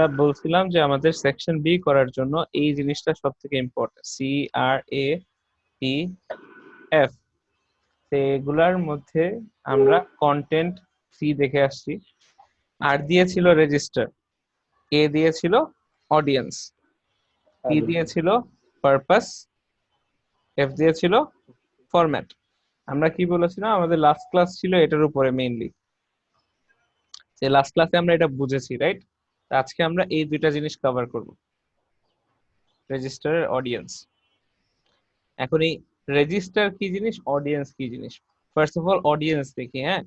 আমরা বলছিলাম যে আমাদের সেকশন বি করার জন্য এই জিনিসটা সব থেকে ইম্পর্টেন্ট, CRAEF। এগুলার মধ্যে আমরা কন্টেন্ট সি দেখে আসছি, আর দিয়েছিল রেজিস্টার, এ দিয়েছিল অডিয়েন্স, পি দিয়েছিল পারপাস, এফ দিয়েছিল ফরম্যাট। আমরা কি বলেছিলাম, আমাদের লাস্ট ক্লাস ছিল এটার উপরে মেইনলি, যে লাস্ট ক্লাসে আমরা এটা বুঝেছি, রাইট? আজকে আমরা এই দুইটা জিনিস কভার করব, রেজিস্টার এর অডিয়েন্স। এখন এই রেজিস্টার কি জিনিস, অডিয়েন্স কি জিনিস, ফার্স্ট অফ অল অডিয়েন্স দেখি। হ্যাঁ,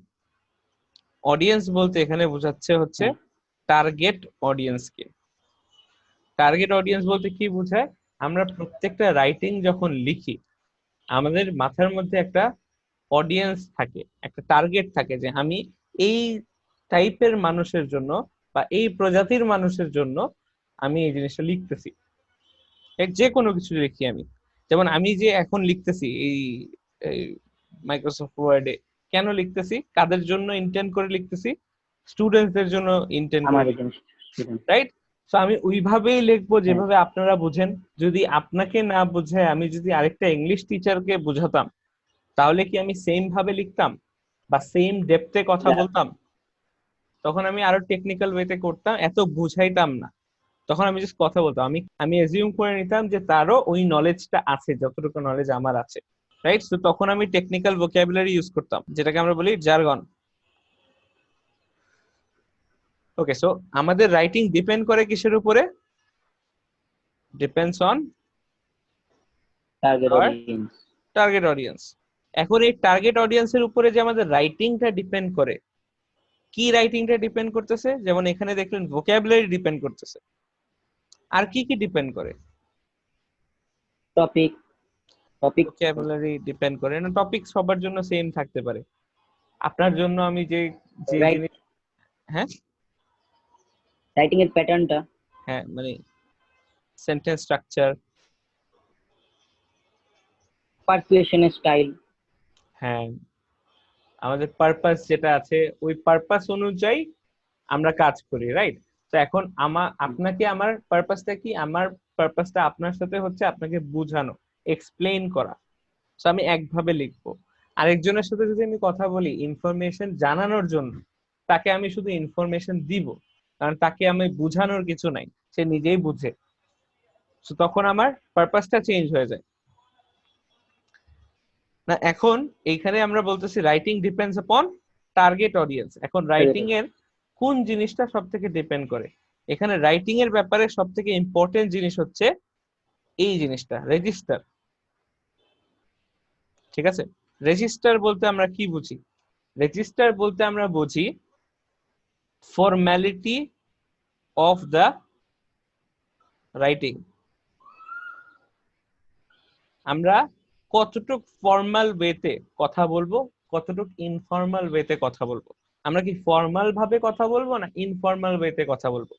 অডিয়েন্স বলতে এখানে বোঝাচ্ছে হচ্ছে টার্গেট অডিয়েন্সকে। টার্গেট অডিয়েন্স বলতে কি বোঝায়, আমরা প্রত্যেকটা রাইটিং যখন লিখি আমাদের মাথার মধ্যে একটা অডিয়েন্স থাকে, একটা টার্গেট থাকে, যে আমি এই টাইপের মানুষের জন্য বা এই প্রজাতির মানুষের জন্য আমি এই জিনিসটা লিখতেছি। যে কোনো কিছু লিখি আমি, যেমন আমি যে এখন লিখতেছি এই মাইক্রোসফট ওয়ার্ডে, কেন লিখতেছি, কাদের জন্য ইন্টেন্ড করে লিখতেছি, স্টুডেন্টদের জন্য ইন্টেন্ড করে লিখতেছি, রাইট? তো আমি ওইভাবেই লিখবো যেভাবে আপনারা বুঝেন। যদি আপনাকে না বুঝায় আমি যদি আরেকটা ইংলিশ টিচারকে বুঝাতাম, তাহলে কি আমি সেম ভাবে লিখতাম বা সেম ডেপথে কথা বলতাম? তখন আমি আরো টেকনিক্যাল ওয়েতে করতাম, এত বুঝাইতাম না, তখন আমি জাস্ট কথা বলতাম। আমি এজিউম করে নিতাম যে তারও ওই নলেজটা আছে যতটুকু নলেজ আমার আছে, রাইট? তো তখন আমি টেকনিক্যাল ভোকাবুলারি ইউজ করতাম, যেটাকে আমরা বলি জারগন। ওকে, সো আমাদের রাইটিং ডিপেন্ড করে কিসের উপরে? Depends on target audience. এখন এই টার্গেট অডিয়েন্সের উপরে যে আমাদের রাইটিংটা ডিপেন্ড করে, কি রাইটিংটা ডিপেন্ড করতেছে? যেমন এখানে দেখলেন ভোকাবুলারি ডিপেন্ড করতেছে, আর কি কি ডিপেন্ড করে? টপিক ভোকাবুলারি ডিপেন্ড করে না, টপিক সবার জন্য সেম থাকতে পারে। আপনার জন্য আমি যে যে জিনিস, হ্যাঁ, রাইটিং এর প্যাটার্নটা, হ্যাঁ, মানে সেন্টেন্স স্ট্রাকচার, পারসুয়েশন স্টাইল, হ্যাঁ, আমাদের পারপাস যেটা আছে ওই পারপাস অনুযায়ী আমরা কাজ করি, রাইট? তো এখন আপনাকে আমার পারপাসটা কি, আমার পারপাসটা আপনার সাথে হচ্ছে আপনাকে বোঝানো, এক্সপ্লেইন করা। তো আমি একভাবে লিখবো। আরেকজনের সাথে যদি আমি কথা বলি ইনফরমেশন জানানোর জন্য, তাকে আমি শুধু ইনফরমেশন দিব, কারণ তাকে আমি বুঝানোর কিছু নাই, সে নিজেই বুঝে। তো তখন আমার পারপাসটা চেঞ্জ হয়ে যায় না। এখন এইখানে আমরা বলতেছি writing depends upon target audience. এখন রাইটিং এর কোন জিনিসটা সব থেকে ডিপেন্ড করে? এখানে রাইটিং এর ব্যাপারে সব থেকে ইম্পর্টেন্ট জিনিস হচ্ছে এই জিনিসটা, রেজিস্টার। ঠিক আছে, রেজিস্টার বলতে আমরা কি বুঝি? রেজিস্টার বলতে আমরা বুঝি ফর্মালিটি অফ দ্য রাইটিং। আমরা কতটুক ফর্মাল ওয়েতে কথা বলবো, কতটুক ইনফর্মাল ওয়েতে কথা বলবো। আমরা কি ফর্মাল ভাবে কথা বলবো না ইনফর্মাল ওয়েতে কথা বলবো?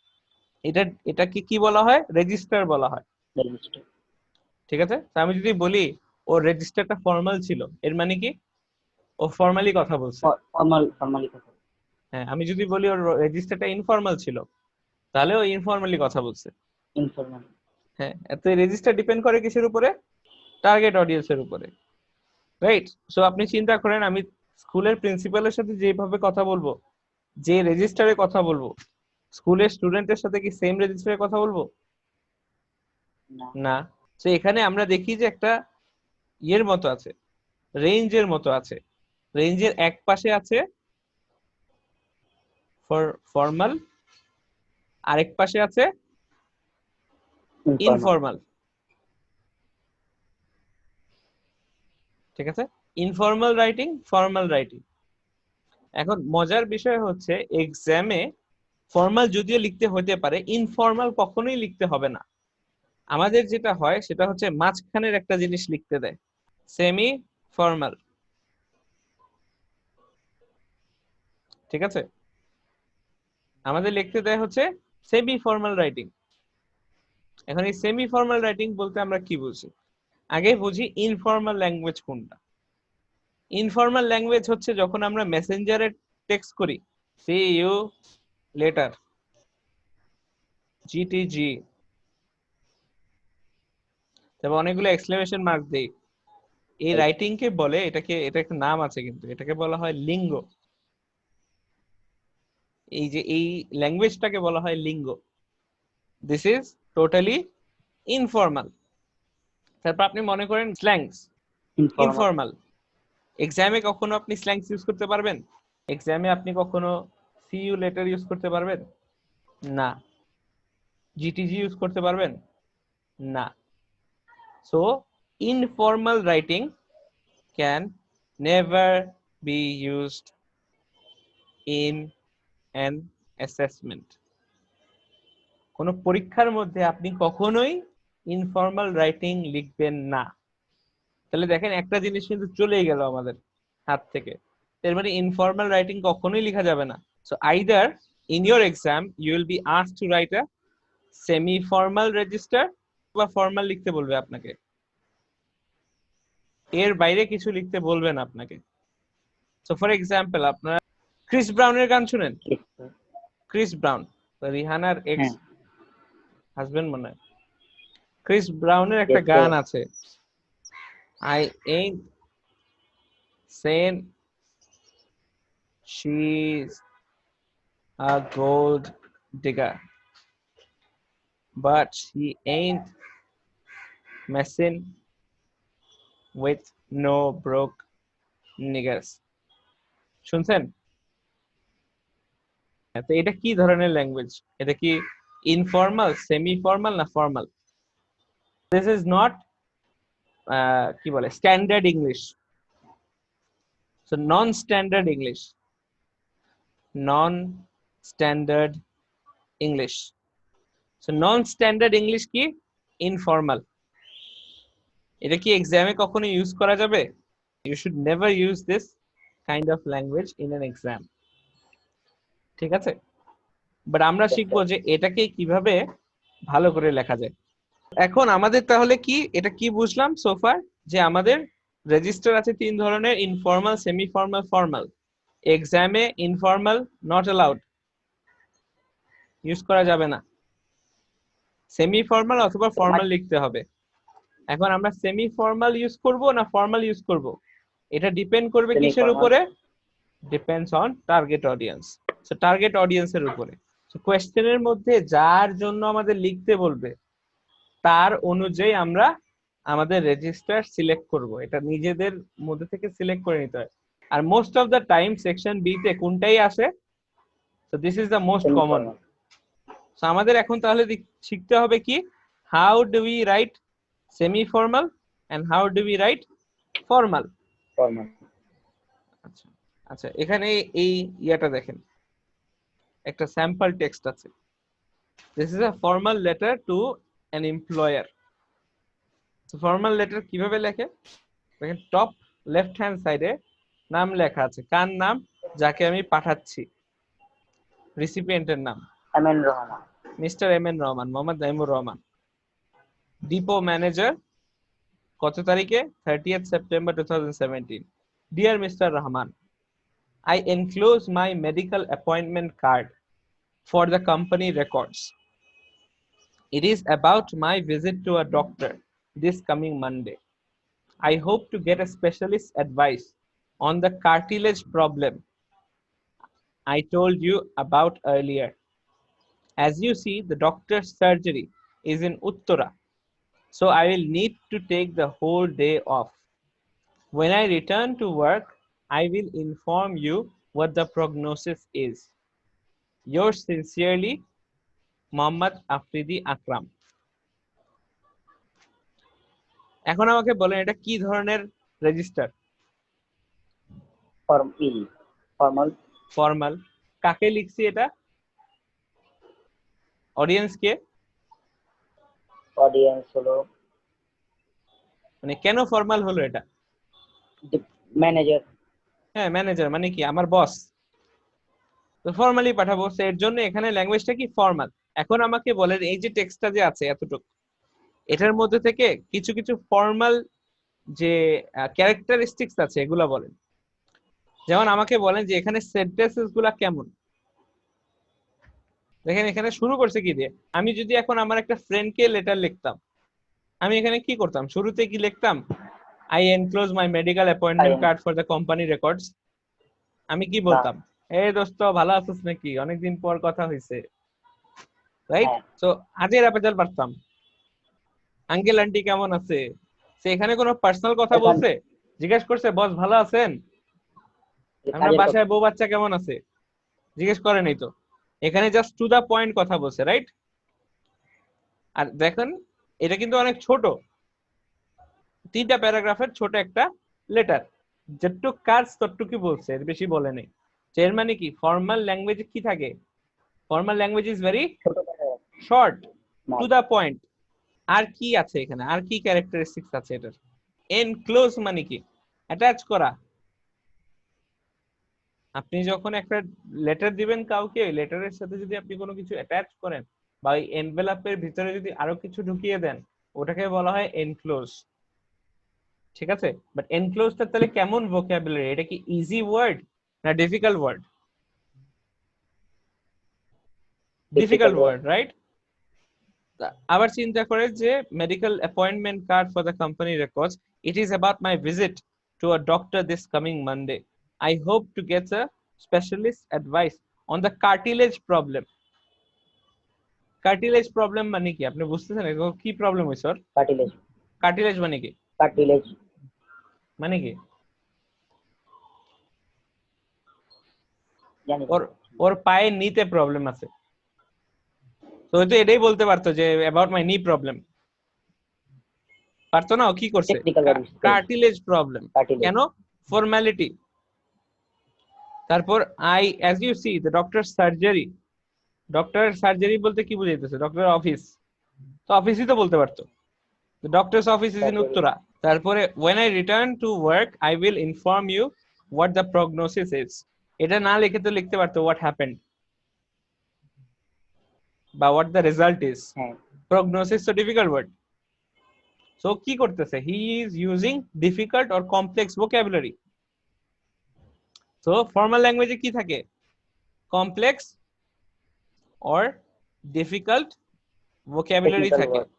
এটাকে কি বলা হয়? রেজিস্টার বলা হয়। ঠিক আছে, আমি যদি বলি ও রেজিস্টারটা ফর্মাল ছিল, এর মানে কি ও ফর্মালি কথা বলছে। ফর্মালি কথা। হ্যাঁ, আমি যদি বলি ওর রেজিস্টারটা ইনফর্মাল ছিল, তাহলে ও ইনফর্মালি কথা বলছে। ইনফর্মাল। হ্যাঁ, তো এই রেজিস্টার ডিপেন্ড করে কিসের উপরে? টার্গেট অডিয়েন্সের উপরে, রাইট? সো আপনি চিন্তা করেন, আমি স্কুলের প্রিন্সিপালের সাথে যেভাবে কথা বলবো, যে রেজিস্টারে কথা বলবো, স্কুলের স্টুডেন্টের সাথে কি সেম রেজিস্টারে কথা বলবো? না। তো এখানে আমরা দেখি যে একটা ইয়ের মতো আছে, রেঞ্জের মতো আছে। রেঞ্জের এক পাশে আছে ফর্মাল, আরেক পাশে আছে ইনফর্মাল। ঠিক আছে, ইনফর্মাল রাইটিং, ফর্মাল রাইটিং। এখন মজার বিষয় হচ্ছে এক্সামে ফর্মাল যদিও লিখতে হতে পারে, ইনফর্মাল কখনোই লিখতে হবে না। আমাদের যেটা হয় সেটা হচ্ছে মাঝখানের একটা জিনিস লিখতে দেয়, সেমি ফর্মাল। ঠিক আছে, আমাদের লিখতে দেয় হচ্ছে সেমি ফর্মাল রাইটিং। এখন এই সেমি ফর্মাল রাইটিং বলতে আমরা কি বুঝি? আগে বুঝি ইনফর্মাল ল্যাঙ্গুয়েজ কোনটা। ইনফর্মাল ল্যাঙ্গুয়েজ হচ্ছে যখন আমরা মেসেঞ্জারে টেক্সট করি, সি ইউ লেটার, জিটিজি, তবে অনেকগুলো এক্সক্লেমেশন মার্ক দেই। এই রাইটিং কে বলে, এটা একটা নাম আছে, কিন্তু এটাকে বলা হয় লিঙ্গ। এই যে এই ল্যাঙ্গুয়েজটাকে বলা হয় লিঙ্গ। This is totally informal. তারপর আপনি মনে করেন স্ল্যাংস, ইনফর্মাল। ইনফর্মাল। এক্সামে কখনো আপনি স্ল্যাংস ইউজ করতে পারবেন? এক্সামে আপনি কখনো সি ইউ লেটার ইউজ করতে পারবেন? না। জিটিজি ইউজ করতে পারবেন? না। So informal writing can never be used in an assessment. কোনো পরীক্ষার মধ্যে আপনি কখনোই ইনফর্মাল রাইটিং লিখবেন না। তাহলে দেখেন একটা জিনিস কিন্তু চলেই গেল আমাদের হাত থেকে। এর মানে ইনফর্মাল রাইটিং কখনোই লেখা যাবে না। So either in your exam you will be asked to write a semi formal register, বা ফর্মাল লিখতে বলবে আপনাকে, এর বাইরে কিছু লিখতে বলবে না আপনাকে। সো ফর এক্সাম্পল, আপনারা ক্রিস ব্রাউনের গান শুনেন? ক্রিস ব্রাউন রিহানার এক্স হ্যাঁ, হাজবেন্ড মনে হয়। ক্রিস ব্রাউনের একটা yes, গান sir. আছে, I ain't saying she's a gold digger, but she ain't messing with no broke niggers. শুনছেন? তো এটা কি ধরনের ল্যাঙ্গুয়েজ? এটা কি ইনফর্মাল, সেমি ফর্মাল, না ফর্মাল? দিস ইজ নট কি বলে standard English. So non standard English, non standard English. So non standard English কি? ইনফর্মাল। এটা কি এক্সামে কখনো ইউজ করা যাবে? You should never use this kind of language in an exam. ঠিক আছে? বাট আমরা Yes, শিখবো sir. যে এটাকে কিভাবে ভালো করে লেখা যায়। এখন আমাদের তাহলে কি এটা কি বুঝলাম সোফার, যে আমাদের রেজিস্টার আছে তিন ধরনের: ইনফর্মাল, সেমি ফর্মাল, ফর্মাল। এক্সামে ইনফর্মাল নট অ্যালাউড, ইউজ করা যাবে না। সেমি ফর্মাল অথবা ফর্মাল লিখতে হবে। এখন আমরা সেমি ফর্মাল ইউজ করব না ফর্মাল ইউজ করব, এটা ডিপেন্ড করবে কিসের Semi-formal. উপরে? Depends on target audience. So target অডিয়েন্সের উপরে। সো কোয়েশ্চেনের মধ্যে যার জন্য আমাদের লিখতে বলবে তার অনুযায়ী আমরা আমাদের রেজিস্টার সিলেক্ট করব। এটা নিজেদের মধ্যে থেকে সিলেক্ট করে নিতে হয়। আর most of the time section B তে কোনটাই আসে? So this is the most common. Semi-formal. So আমাদের এখন তাহলে শিখতে হবে কি, how do we write semi formal and how do we write formal. Formal. আচ্ছা আচ্ছা, এখানে এই ইয়াটা দেখেন, একটা স্যাম্পল টেক্সট আছে। This is a formal letter to an employer. Formal letter কিভাবে লেখে? দেখেন টপ লেফট হ্যান্ড সাইডে নাম লেখা আছে, কার নাম? যাকে আমি পাঠাচ্ছি, রিসিপিয়েন্টের নাম Amin Rahman. Mister M N Rahman, Mohammad Naimur Rahman. Depot manager কত তারিখে? 30th September 2017। Dear Mister Rahman, I enclose my medical appointment card for the company records. It is about my visit to a doctor this coming Monday. I hope to get a specialist advice on the cartilage problem I told you about earlier. As you see, the doctor's surgery is in Uttara, so I will need to take the whole day off. When I return to work, I will inform you what the prognosis is. Yours sincerely, Mohammad Afridi Akram. এখন আমাকে বলেন এটা কি ধরনের register? Formal. Formal. কাকে লিখছি এটা? Audience কে? Audience হলো মানে কেন ফর্মাল হলো এটা? ম্যানেজার। হ্যাঁ, ম্যানেজার মানে কি? আমার বস। তো ফর্মালি পাঠাবো, সো এর জন্য এখানে ল্যাঙ্গুয়েজটা কি? ফর্মাল। এখন আমাকে বলেন এই যে টেক্সটটা যে আছে এতটুকু, এটার মধ্যে থেকে কিছু কিছু ফর্মাল যে ক্যারেক্টারিস্টিক্স আছে এগুলা বলেন। যেমন আমাকে বলেন যে এখানে সেন্টেন্সেস গুলা কেমন? দেখেন এখানে শুরু করছে কি দিয়ে। আমি যদি এখন আমার একটা ফ্রেন্ডকে লেটার লিখতাম, আমি এখানে কি করতাম? শুরুতে কি লিখতাম? I enclose my medical appointment card for the company records. আমি কি না। বলতাম? এই দোস্ত ভালো আছিস নাকি, অনেকদিন পর কথা হয়েছে, রাইট? হ্যাঁ, সো আজের আপাতত পারতাম আঙ্কেল আন্টি কেমন আছে। সে এখানে কোনো পার্সোনাল কথা এখান বলছে? জিজ্ঞেস করছে বস ভালো আছেন, আপনার কাজের কথা। বাসায় বউ বাচ্চা কেমন আছে, জিজ্ঞেস করে নাই তো। এখানে জাস্ট টু দা পয়েন্ট কথা বলছে, রাইট? আর দেখেন এটা কিন্তু অনেক ছোট, 3টা প্যারাগ্রাফের ছোট একটা লেটার, যেটুক কাজ ততটুকুই বলছে, এর বেশি বলে নেই। এর মানে কি ফর্মাল ল্যাঙ্গুয়েজে কি থাকে? ফর্মাল ল্যাঙ্গুয়েজ ইজ ভেরি ছোট paragraph, short, to small. The point. আর কি আছে এখানে, আর কি ক্যারেক্টারিস্টিক্স আছে এটার? এনক্লোজ মানে কি? অ্যাটাচ করা। আপনি যখন একটা লেটার দিবেন কাউকে, লেটারের সাথে যদি আপনি কোনো কিছু অ্যাটাচ করেন বা ওই এনভেলপের ভিতরে যদি আরো কিছু ঢুকিয়ে দেন, ওটাকে বলা হয় এনক্লোজ। ঠিক আছে, বাট এনক্লোজটা তাহলে কেমন ভোকাবুলারি? এটা কি ইজি ওয়ার্ড না difficult word? Difficult difficult word. Word, right? আবার চিন্তা করে যে medical appointment card for the company records, it is about my visit to a doctor this coming Monday. I hope to get a specialist advice on the cartilage problem. Cartilage problem মানে কি আপনি বুঝতেছেন? কি problem হয়েছে ওর? Cartilage. Cartilage মানে কি? Cartilage মানে কি? জানি না। ওর ওর পায়ের নিতে প্রবলেম আছে। তো হয়তো এটাই বলতে পারতো যে অ্যাবাউট মাই নি প্রবলেম, পারতো না? ও কি করছে? টেকনিক্যাল ওয়ার্ড ইউজ করেছে। Cartilage problem. কার্টিলেজ। কেন? ফর্মালিটি। তারপর I as you see the doctor surgery. Doctor surgery বলতে কি বুঝাইতেছে? ডক্টর অফিস, তো অফিসই তো বলতে পারতো। The doctor's office is in surgery. Uttara. তারপরে when I return to work I will inform you what the prognosis is. এটা না লিখে তো লিখতে পারতো what happened বা what the result is. হ্যাঁ, Prognosis তো difficult word. So কি করতেছে? He is using difficult or complex vocabulary. So formal language এ কি থাকে? Complex or difficult vocabulary technical থাকে, ওয়ার্ড।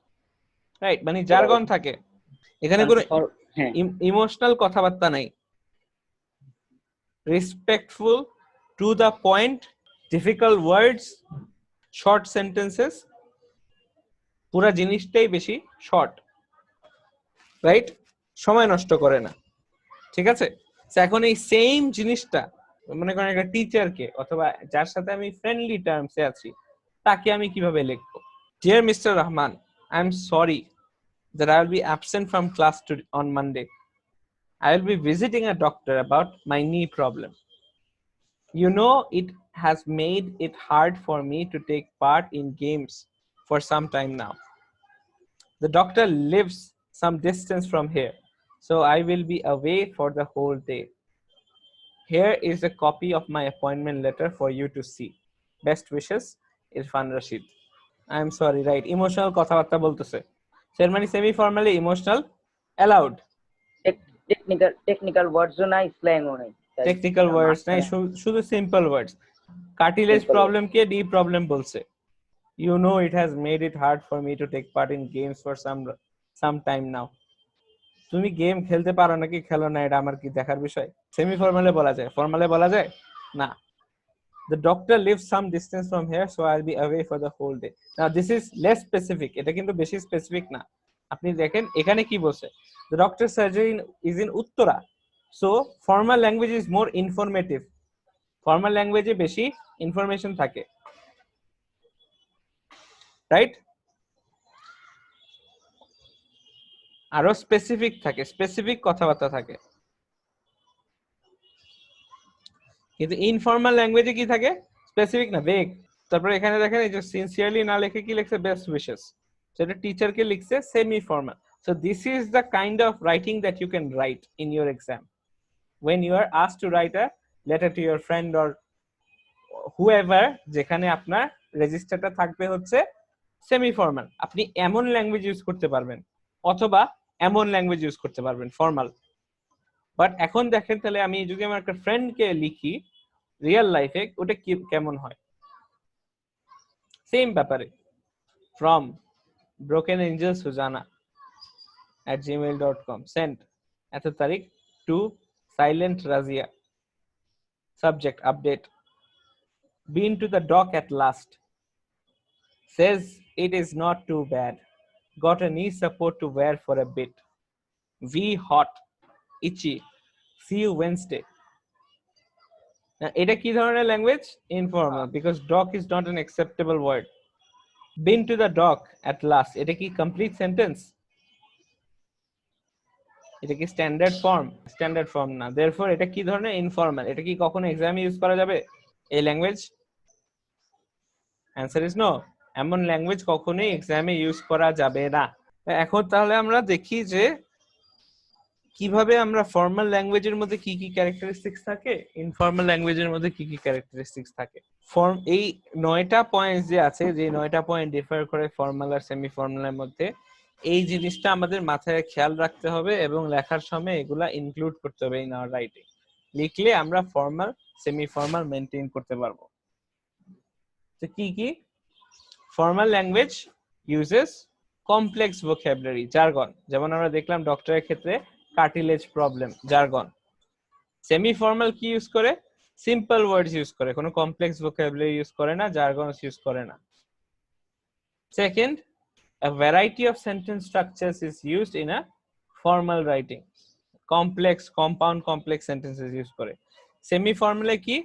রাইট? মানে জার্গন থাকে। এখানে কোনো হ্যাঁ, ইমোশনাল কথাবার্তা নাই। respectful, to the point, difficult words, short sentences, পুরা জিনিসটাই বেশি শর্ট, রাইট? সময় নষ্ট করে না। ঠিক আছে, তো এখন এই সেম জিনিসটা মনে করেন একটা টিচারকে অথবা যার সাথে আমি ফ্রেন্ডলি টার্মসে আছি, তাকে আমি কিভাবে লিখবো? Dear Mister Rahman, I am sorry that I will be absent from class on Monday. I will be visiting a doctor about my knee problem. You know, it has made it hard for me to take part in games for some time now. The doctor lives some distance from here, so I will be away for the whole day. Here is a copy of my appointment letter for you to see. Best wishes, Irfan Rashid. I am sorry, right? Emotional কথাবার্তা বলতেছে। এর মানে semi formally emotional allowed. Technical ওয়ার্ডসও নাই, স্ল্যাংও নাই, তাই technical words নাই, মাঝখানে শুধু simple words. Cartilage simple word. Problem কে ডি প্রবলেম বলছে। You know, it has made it hard for me to take part in games for some time now. তুমি গেম খেলতে পারো নাকি খেলো না এটা আমার কি দেখার বিষয়? সেমি ফর্মালে বলা যায়, ফর্মালে বলা যায় না। The doctor lives some distance from here, so I'll be away for the whole day. Now this is less specific. এটা কিন্তু বেশি স্পেসিফিক না। আপনি দেখেন এখানে কি বলছে? The doctor's surgery is in Uttara. So formal language is more informative. Formal language এ বেশি ইনফরমেশন থাকে, রাইট? আরো স্পেসিফিক থাকে, স্পেসিফিক কথাবার্তা থাকে। কিন্তু ইনফর্মাল ল্যাঙ্গুয়েজে কি থাকে? স্পেসিফিক না, ভেগ। তারপরে এখানে দেখেন এই যে সিনসিয়ারলি না লিখে কি লিখছে? Best wishes. সেটা টিচারকে লিখছে semi formal. So this is the kind of writing that you can write in your exam when you are asked to write a letter to your friend or whoever, যেখানে আপনার রেজিস্টারটা থাকবে হচ্ছে semi formal. আপনি এমন language use করতে পারবেন অথবা এমন ল্যাঙ্গুয়েজ ইউজ করতে পারবেন ফর্মাল। বাট এখন দেখেন তাহলে আমি যদি আমার একটা ফ্রেন্ডকে লিখি রিয়েল লাইফে, ওটা কি কেমন হয়? সেম ব্যাপারে from broken angel sujana @gmail.com sent এত তারিখ to silent razia subject update been to the dock at last says it is not too bad got a knee support to wear for a bit v hot itchy see you Wednesday. এটা কি ধরনের language? Informal, because doc is not an acceptable word. Been to the doc at last, এটা কি complete sentence? এটা কি standard form? Standard form না। Therefore এটা কি ধরনের? ইনফর্মাল। এটা কি কখনো এক্সামে ইউজ করা যাবে এই ল্যাঙ্গুয়েজ? Answer is no. এমন ল্যাঙ্গুয়েজ কখনোই এক্সামে ইউজ করা যাবে না। এখন তাহলে আমরা দেখি যে কিভাবে আমরা ফর্মাল ল্যাঙ্গুয়েজের মধ্যে কি কি ক্যারেক্টারিস্টিক্স থাকে, ইনফর্মাল ল্যাঙ্গুয়েজের মধ্যে কি কি ক্যারেক্টারিস্টিক্স থাকে। এই 9টা পয়েন্ট যে আছে, যে 9টা পয়েন্ট ডিফার করে ফর্মাল আর সেমি ফর্মালের মধ্যে, এই জিনিসটা আমাদের মাথায় খেয়াল রাখতে হবে এবং লেখার সময় এগুলা ইনক্লুড করতে হবে ইন আওয়ার রাইটিং। লিখলে আমরা ফর্মাল সেমি ফর্মাল মেনটেন করতে পারবো। তো কি কি? Formal language uses complex vocabulary, jargon, যেমন আমরা দেখলাম ডক্টরের ক্ষেত্রে cartilage problem, jargon. Semi formal কি ইউজ করে? সিম্পল ওয়ার্ডস ইউজ করে, কোনো কমপ্লেক্স ভোকাবুলারি ইউজ করে না, জার্গনস ইউজ করে না। Second, a variety of sentence structures is used in a formal writing. Complex, compound complex sentences use করে। সেমি ফর্মালে কি?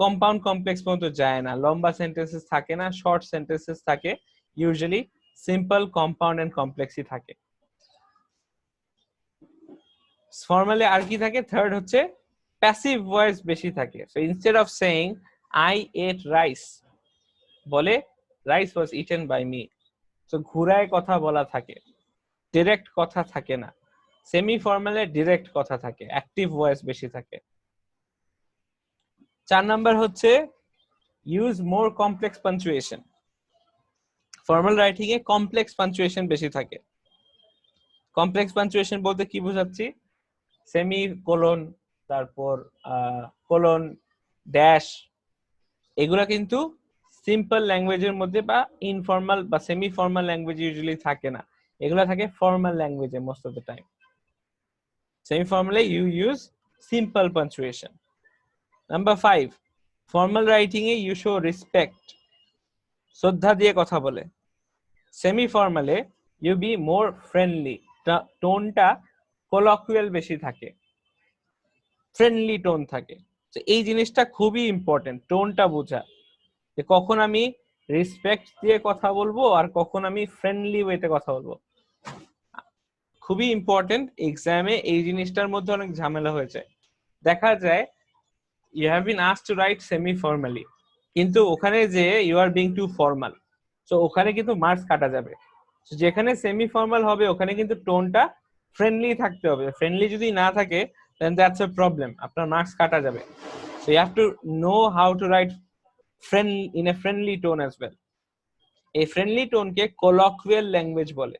কম্পাউন্ড কমপ্লেক্স পর্যন্ত যায় না, লম্বা সেন্টেন্সেস থাকে না, শর্ট সেন্টেন্সেস থাকে, ইউজুয়ালি সিম্পল, কম্পাউন্ড এন্ড কমপ্লেক্সই থাকে। ফর্মালে আর কি থাকে? থার্ড হচ্ছে প্যাসিভ ভয়েস বেশি থাকে। So instead of saying I ate rice, বলে rice was eaten by me. So ঘুরায় কথা বলা থাকে, ডিরেক্ট কথা থাকে না। সেমি ফর্মালে ডিরেক্ট কথা থাকে, অ্যাক্টিভ ভয়েস বেশি থাকে। 4 নাম্বার হচ্ছে use more complex punctuation. Formal writing এ কমপ্লেক্স পাঞ্চুয়েশন বেশি থাকে। কমপ্লেক্স পাঞ্চুয়েশন বলতে কি বোঝাচ্ছি? সেমি কোলন, তারপর কোলন, ড্যাশ, এগুলা কিন্তু সিম্পল ল্যাঙ্গুয়েজের মধ্যে বা ইনফর্মাল বা সেমি ফর্মাল ল্যাঙ্গুয়েজ ইউজুয়ালি থাকে না, এগুলা থাকে ফর্মাল ল্যাঙ্গুয়েজে most of the time. Semi ফর্মালে you use simple punctuation. Number 5, formal writing এ ইউ শো রেসপেক্ট, শ্রদ্ধা দিয়ে কথা বলে। সেমি ফর্মালে ইউ বি মোর ফ্রেন্ডলি, টোনটা কোলকুয়াল বেশি থাকে, ফ্রেন্ডলি টোন থাকে। তো এই জিনিসটা খুবই ইম্পর্টেন্ট, টোনটা বোঝা, যে কখন আমি রেসপেক্ট দিয়ে কথা বলবো আর কখন আমি ফ্রেন্ডলি ওয়েতে কথা বলবো, খুবই ইম্পর্টেন্ট। এক্সামে এই জিনিসটার মধ্যে অনেক ঝামেলা হয়ে যায়। দেখা যায় you have been asked to write semi formally, কিন্তু ওখানে যে you are being to formal, so ওখানে কিন্তু মার্কস কাটা যাবে। যেখানে সেমি ফর্মাল হবে ওখানে কিন্তু টোনটা ফ্রেন্ডলি থাকতে হবে। ফ্রেন্ডলি যদি না থাকে then that's a problem, আপনার মার্কস কাটা যাবে। so you have to know how to write friend in a friendly tone as well. এই ফ্রেন্ডলি টোনকে colloquial ল্যাঙ্গুয়েজ বলে।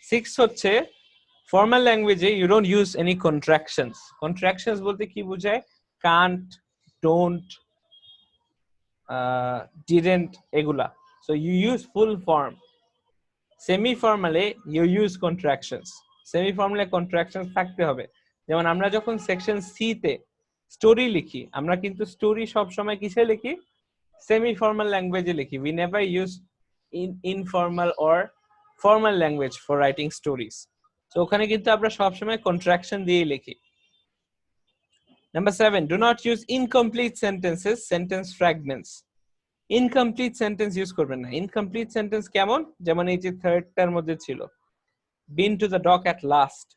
6 হচ্ছে ফর্মাল ল্যাঙ্গুয়েজে you don't use any contractions. Contractions বলতে কি বোঝায়? can't, don't, didn't, এগুলা। so you use full form. Semi ফর্মালে you use contractions. Semi ফর্মালে কন্ট্রাকশনস থাকতে হবে। যেমন আমরা যখন সেকশন সি তে স্টোরি লিখি, আমরা কিন্তু স্টোরি সব সময় কিসে লিখি? সেমি ফর্মাল ল্যাঙ্গুয়েজে লিখি। We never use informal or formal language for writing stories. তো ওখানে কিন্তু আমরা সব সময় কন্ট্রাকশন দিয়ে লিখি। Number 7, do not use incomplete sentences, sentence fragments. Incomplete sentence use করবেন না। ইনকমপ্লিট সেন্টেন্স কেমন? যেমন এই যে থার্ডটার মধ্যে ছিল, been to the doc at last,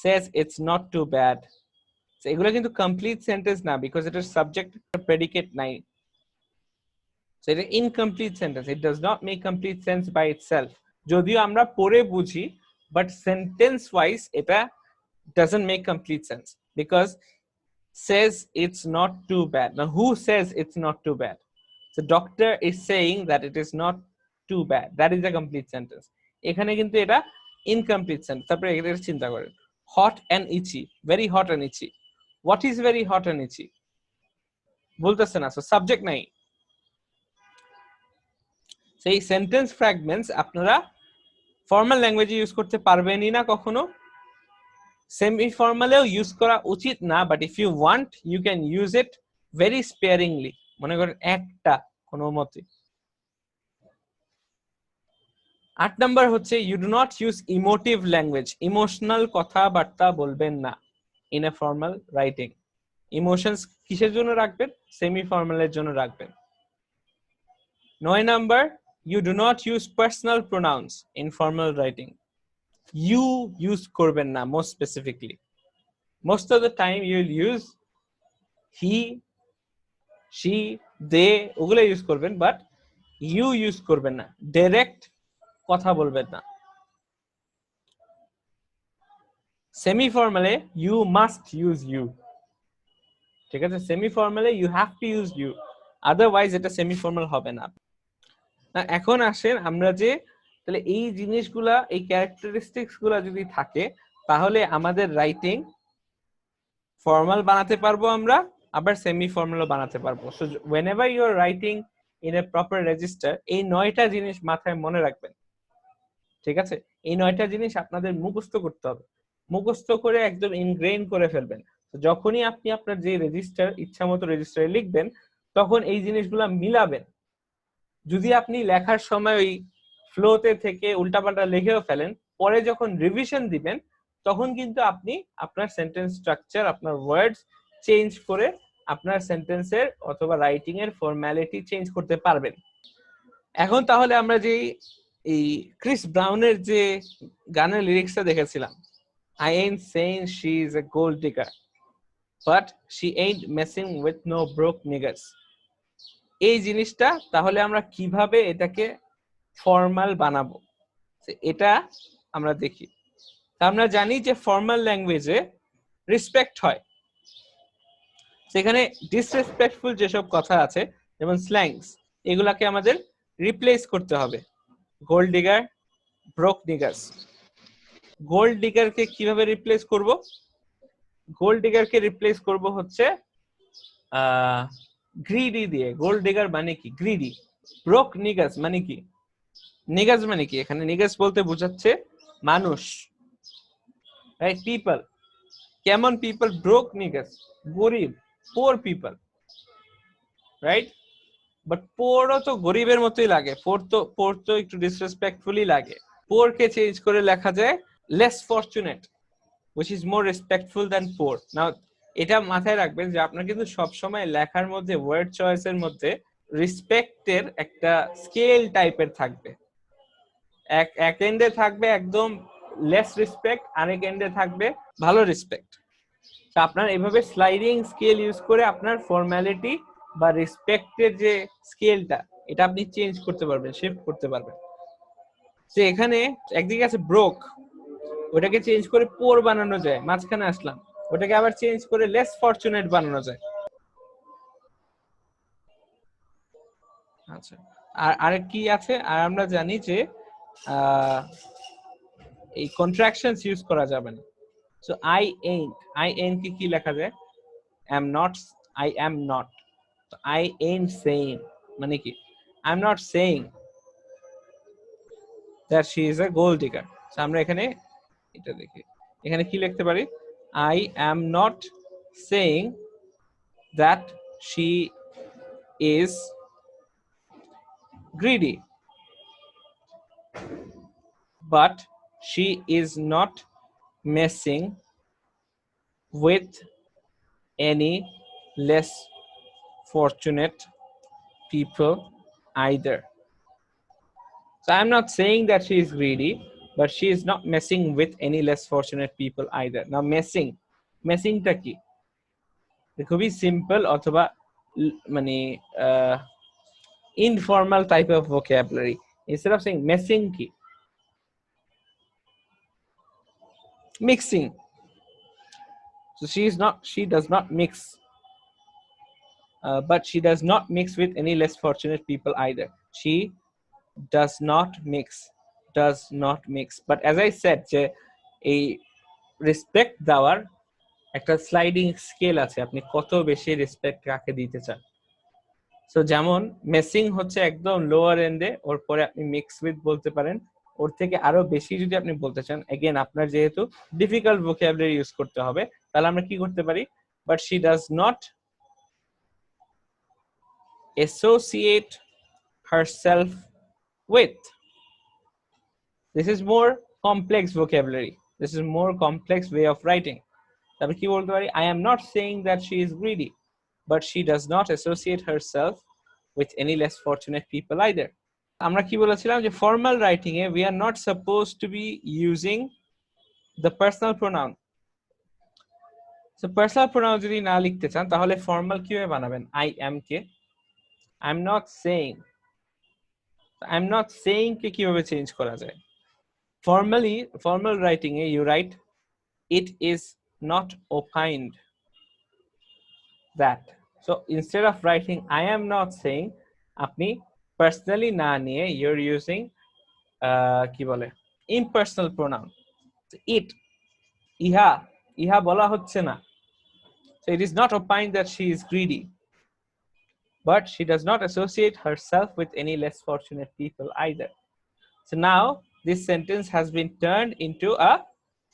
says it's not too bad. এগুলো কিন্তু কমপ্লিট সেন্টেন্স না, বিকজ এটার সাবজেক্ট প্রেডিকেট নাই। সো এটা incomplete sentence, it does not make complete sense by itself. যদিও আমরা পড়ে বুঝি, বাট সেন্টেন্স ওয়াইজ এটা doesn't make complete sense, because says it's not too bad. Now who says it's not too bad? The doctor is saying that it is not too bad. That is a complete sentence. এখানে কিন্তু এটা incomplete sentence. তারপরে এটা চিন্তা করেন, hot and itchy, very hot and itchy. What is very hot and itchy? বলতেছে না, so subject নাই। সেই সেন্টেন্স ফ্র্যাগমেন্টস আপনারা ফর্মাল ল্যাঙ্গুয়েজে ইউজ করতে পারবেনই না কখনো, সেমি ফর্মালেও ইউজ করা উচিত না, but if you want you can use it very sparingly, মনে করেন একটা কোনো মতে। 8 নাম্বার হচ্ছে you do not use emotive language, emotional কথাবার্তা বলবেন না in a formal writing. Emotions কিসের জন্য রাখবেন? সেমি ফর্মালের জন্য রাখবেন। 9 number you do not use personal pronouns in formal writing. You use করবেন না most specifically. Most of the time you will use he, she, দে, ওগুলো ইউজ করবেন, বাট ইউ ইউজ করবেন না, ডাইরেক্ট কথা বলবেন না। সেমি ফর্মালে ইউ মাস্ট ইউজ ইউ, ঠিক আছে? সেমি ফর্মালে you have to use you, otherwise এটা সেমি ফর্মাল হবে না। এখন আসেন আমরা যে তাহলে এই জিনিসগুলা, এই ক্যারেক্টারিস্টিক্স গুলা যদি থাকে তাহলে আমাদের রাইটিং ফর্মাল বানাতে পারবো আমরা, আবার সেমি ফর্মালও বানাতে পারবো। So whenever you are writing in a proper register, এই 9টা জিনিস মাথায় মনে রাখবেন, ঠিক আছে? এই 9টা জিনিস আপনাদের মুখস্থ করতে হবে, মুখস্থ করে একদম ইনগ্রেইন করে ফেলবেন। তো যখনই আপনি আপনার যে রেজিস্টার ইচ্ছামতো রেজিস্টারে লিখবেন, তখন এই জিনিসগুলা মিলাবেন। যদি আপনি লেখার সময় ওই ফ্লোতে থেকে উল্টাপাল্টা লিখেও ফেলেন, পরে যখন রিভিশন দিবেন তখন কিন্তু আপনি আপনার সেন্টেন্স স্ট্রাকচার, আপনার ওয়ার্ডস চেঞ্জ করে আপনার সেন্টেন্সের অথবা রাইটিং এর ফর্মালিটি চেঞ্জ করতে পারবেন। এখন তাহলে আমরা যে এই ক্রিস ব্রাউনের যে গানের লিরিক্সটা দেখেছিলাম, I ain't saying she is a gold digger, but she ain't messing with no broke niggas. এই জিনিসটা তাহলে আমরা কিভাবে এটাকে ফর্মাল বানাবো এটা আমরা দেখি। আমরা জানি যে ফর্মাল ল্যাঙ্গুয়েজে রেসপেক্ট হয়, সেখানে ডিসরেসপেক্টফুল যেসব কথা আছে যেমন স্ল্যাংস, এগুলাকে আমাদের রিপ্লেস করতে হবে। Gold digger, broke niggers. Gold ডিগারকে কিভাবে রিপ্লেস করব? গোল্ড ডিগারকে রিপ্লেস করব হচ্ছে গ্রিডি দিয়ে। গোল্ড ডিগার মানে কি? গ্রিডি। ব্রোক নিগাস মানে কি? নিগাস মানে কি? এখানে নিগাস বলতে বোঝাচ্ছে মানুষ, রাইট? পিপল। কেমন পিপল? ব্রোক নিগাস, গরিব, পোর পিপল, রাইট? বাট পোরও তো গরিবের মতোই লাগে, পোর তো একটু ডিসরেসপেক্টফুলি লাগে। পোর কে চেঞ্জ করে লেখা যায় less fortunate, which is more respectful than poor. Now এটা মাথায় রাখবেন যে আপনার কিন্তু সব সময় লেখার মধ্যে ওয়ার্ড চয়েসের মধ্যে রেসপেক্টের একটা স্কেল টাইপের থাকবে। এক এন্ডে থাকবে একদম লেস রেসপেক্ট, আরেক এন্ডে থাকবে ভালো রেসপেক্ট। তো আপনার এইভাবে স্লাইডিং স্কেল ইউজ করে আপনার ফর্মালিটি বা রেসপেক্টের যে স্কেলটা, এটা আপনি চেঞ্জ করতে পারবেন, শিফট করতে পারবেন। তো এখানে একদিকে আছে ব্রোক, ওটাকে চেঞ্জ করে পোর বানানো যায়। মাঝখানে আসলাম, ওটাকে আবার চেঞ্জ করে লেস ফরচুনেট বানানো যায়। আচ্ছা, আর আরেক কি আছে? আর আমরা জানি যে এই কন্ট্রাকশনস ইউজ করা যাবে না। সো আই এন্ট কি লেখা যায়? am not, I am not. So I ain't saying মানে কি? I'm not saying that she is a gold digger. So আমরা এখানে এটা দেখি, এখানে কি লিখতে পারি? I am not saying that she is greedy, but she is not messing with any less fortunate people either. So I'm not saying that she is greedy, but she is not messing with any less fortunate people either. Now messing টা কি? খুবই simple অথবা মানে informal type of vocabulary. instead of saying messing কি? Mixing. So she does not mix, but she does not mix with any less fortunate people either. She does not mix, but as I said যে এই respect দেওয়ার একটা sliding scale আছে, আপনি কত বেশি respect কাকে দিতে চান। সো যেমন মেসিং হচ্ছে একদম লোয়ার এন্ডে, ওর পরে আপনি মিক্স উইথ বলতে পারেন। ওর থেকে আরো বেশি যদি আপনি বলতে চান, এগেন আপনার যেহেতু ডিফিকাল্ট ভোকাবুলারি ইউজ করতে হবে, তাহলে আমরা কি করতে পারি, but she does not associate herself with. This is more complex vocabulary. This is more complex way of writing. তারপর কি বলতে পারি, I am not saying that she is greedy, but she does not associate herself with any less fortunate people either. আমরা কি বলেছিলাম যে formal writing A we are not supposed to be using the personal pronoun. So personal pronoun যদি না লিখতে চান তাহলে formal কিভাবে বানাবেন, I am K I'm not saying কে কিভাবে চেঞ্জ করা যায়? Formal writing A you write it is not opined that. So instead of writing I am not saying, আপনি personally না নিয়ে you're using কি বলে impersonal pronoun. It, ইহা বলা হচ্ছে না. So it is not opined that she is greedy, but she does not associate herself with any less fortunate people either. So now this sentence has been turned into a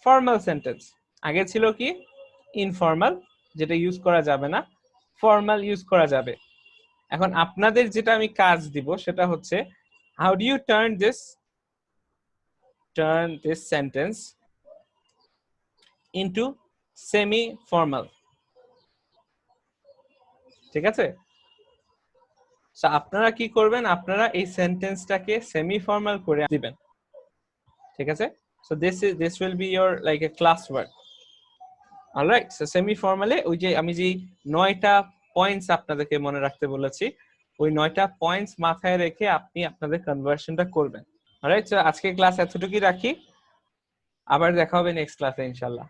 formal sentence. আগে ছিল কি informal, যেটা use করা যাবে না, formal use করা যাবে। এখন আপনাদের যেটা আমি কাজ দিব সেটা হচ্ছে how do you turn this sentence into semi formal? ঠিক আছে, সো আপনারা কি করবেন, আপনারা এই সেন্টেন্সটাকে সেমি ফর্মাল করে দিবেন। ঠিক আছে, so this will be your like a class work. Alright, so semi ফর্মালে ওই যে আমি যে 9টা পয়েন্টস আপনাদেরকে মনে রাখতে বলেছি, ওই 9টা পয়েন্টস মাথায় রেখে আপনি আপনাদের কনভার্সনটা করবেন। অলরাইট, সো আজকে ক্লাস এতটুকুই রাখি, আবার দেখা হবে নেক্সট ক্লাসে ইনশাআল্লাহ।